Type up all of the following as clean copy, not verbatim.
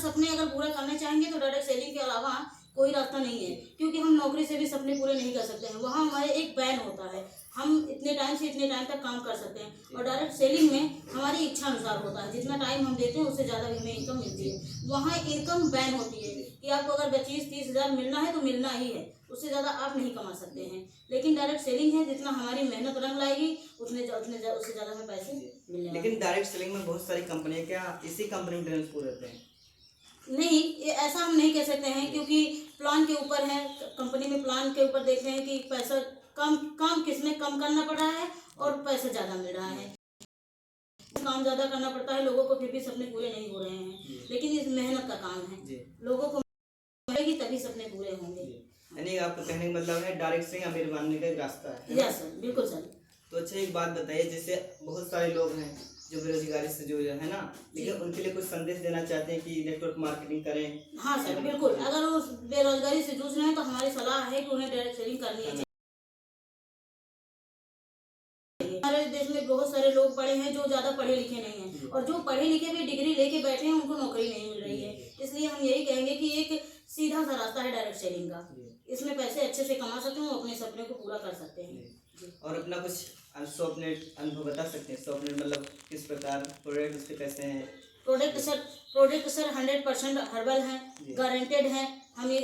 सपने अगर पूरा करना चाहेंगे तो डायरेक्ट सेलिंग के अलावा कोई रास्ता नहीं है, क्योंकि हम नौकरी से भी सपने पूरे नहीं कर सकते हैं। वहाँ हमारे एक बैन होता है, हम इतने टाइम से इतने टाइम तक काम कर सकते हैं, और डायरेक्ट सेलिंग में हमारी इच्छा अनुसार होता है, जितना टाइम हम देते हैं उससे ज़्यादा हमें इनकम मिलती है। वहाँ इनकम बैन होती है कि आपको अगर 25-30 हज़ार मिलना है तो मिलना ही है, उससे ज़्यादा आप नहीं कमा सकते हैं। लेकिन डायरेक्ट सेलिंग है, जितना हमारी मेहनत रंग लाएगी उससे ज़्यादा हमें पैसे मिलने वाले। लेकिन डायरेक्ट सेलिंग में बहुत सारी कंपनियां, क्या इसी कंपनी में ट्रांसफर रहते हैं? नहीं, ये ऐसा हम नहीं कह सकते हैं, क्योंकि प्लान के ऊपर है। कंपनी में प्लान के ऊपर देखते हैं कि पैसा कम काम किसमें कम करना पड़ रहा है और पैसा ज़्यादा मिल रहा है। काम ज़्यादा करना पड़ता है लोगों को, फिर भी सपने पूरे नहीं हो रहे हैं। लेकिन इस मेहनत का काम है, लोगों को मिलेगी तभी सपने पूरे होंगे। यानी आपका कहने का मतलब है डायरेक्ट सेलिंग अमीर बनने का एक रास्ता है। यस सर, बिल्कुल सर। तो अच्छा एक बात बताइए, जैसे बहुत सारे लोग हैं जो बेरोजगारी से जूझ रहे हैं ना, लेकिन उनके लिए कुछ संदेश देना चाहते हैं कि नेटवर्क मार्केटिंग करें? हाँ सर, बिल्कुल। अगर वो बेरोजगारी से जूझ रहे हैं तो हमारी सलाह है कि उन्हें डायरेक्ट सेलिंग करनी है। हमारे देश में बहुत सारे लोग पढ़े हैं जो ज़्यादा पढ़े लिखे नहीं हैं, और जो पढ़े लिखे भी डिग्री लेके बैठे हैं उनको नौकरी नहीं मिल रही है। इसलिए हम यही कहेंगे कि एक सीधा सा रास्ता है डायरेक्ट सेलिंग का, इसमें पैसे अच्छे से कमा सकते हैं, अपने सपने को पूरा कर सकते हैं। और अपना कुछ स्वप्नेट अनुभव बता सकते हैं? स्वप्नेट मतलब किस प्रकार प्रोडक्ट, उसके कैसे हैं? प्रोडक्ट सर 100% हर्बल हैं, गारंटेड हैं। हम ये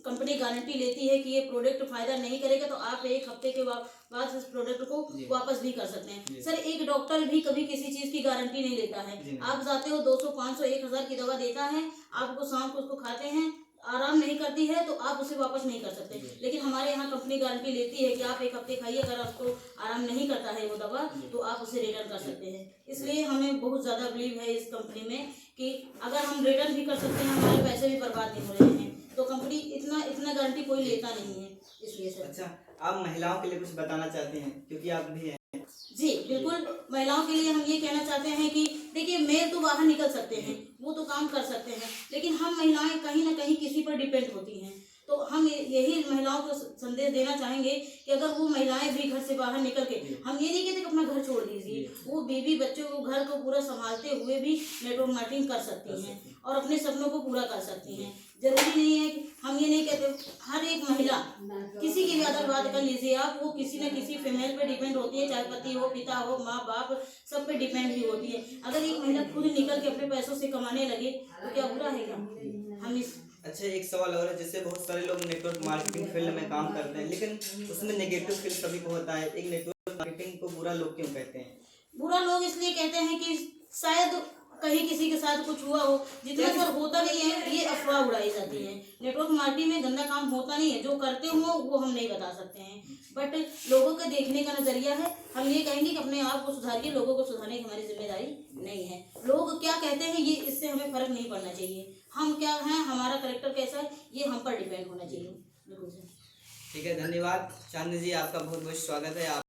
कंपनी गारंटी लेती है कि ये प्रोडक्ट फायदा नहीं करेगा तो आप 1 हफ्ते के बाद इस प्रोडक्ट को वापस भी कर सकते हैं। सर एक डॉक्टर भी कभी किसी चीज़ की गारंटी नहीं लेता है। आप जाते हो 200, 500, 1000 की दवा देता है, आपको शाम को उसको खाते हैं, आराम नहीं करती है तो आप उसे वापस नहीं कर सकते। लेकिन हमारे यहाँ कंपनी गारंटी लेती है कि आप 1 हफ्ते खाइए, अगर आपको आराम नहीं करता है वो दवा तो आप उसे रिटर्न कर सकते हैं। इसलिए हमें बहुत ज़्यादा बिलीव है इस कंपनी में कि अगर हम रिटर्न भी कर सकते हैं, हमारे पैसे भी बर्बाद नहीं हो रहे हैं, तो कंपनी इतना गारंटी कोई लेता नहीं है, इसलिए सर। अच्छा, आप महिलाओं के लिए कुछ बताना चाहते हैं, क्योंकि आप भी हैं? जी बिल्कुल, महिलाओं के लिए हम ये कहना चाहते हैं कि देखिए, मेल तो बाहर निकल सकते हैं, वो तो काम कर सकते हैं, लेकिन हम महिलाएं कहीं ना कहीं किसी पर डिपेंड होती हैं। तो हम यही महिलाओं को संदेश देना चाहेंगे कि अगर वो महिलाएं भी घर से बाहर निकल के, हम ये नहीं कहते कि अपना घर छोड़ दीजिए, वो बीवी बच्चों को घर को पूरा संभालते हुए भी नेटवर्क मार्केटिंग कर सकती हैं और अपने सपनों को पूरा कर सकती हैं। जरूरी नहीं है कि हम ये नहीं कहते हर एक महिला, किसी की भी अगर बात कर लीजिए आप, वो किसी न किसी फीमेल पे डिपेंड होती है, चाहे पति हो, पिता हो, माँ बाप, सब पे डिपेंड ही होती है। अगर एक महिला खुद निकल के अपने पैसों से कमाने लगे तो क्या बुरा है क्या? हम इस अच्छा एक सवाल और है, जैसे बहुत सारे लोग नेटवर्क मार्केटिंग फील्ड में काम करते हैं, लेकिन उसमें नेगेटिव फील्ड सभी को होता है। एक नेटवर्क मार्केटिंग को बुरा लोग क्यों कहते हैं? बुरा लोग इसलिए कहते हैं कि शायद कहीं किसी के साथ कुछ हुआ हो, जितना सर होता नहीं है, ये अफवाह उड़ाई जाती है। नेटवर्क मार्केटिंग में गंदा काम होता नहीं है, जो करते हो वो हम नहीं बता सकते हैं, बट लोगों के देखने का नजरिया है। हम ये कहेंगे कि अपने आप को सुधारिए, लोगों को सुधारने की हमारी जिम्मेदारी नहीं है। लोग क्या कहते हैं ये इससे हमें फर्क नहीं पड़ना चाहिए। हम क्या हैं, हमारा करेक्टर कैसा है, ये हम पर डिपेंड होना चाहिए। बिल्कुल सर। ठीक है, धन्यवाद चांदनी जी, आपका बहुत बहुत स्वागत है। आप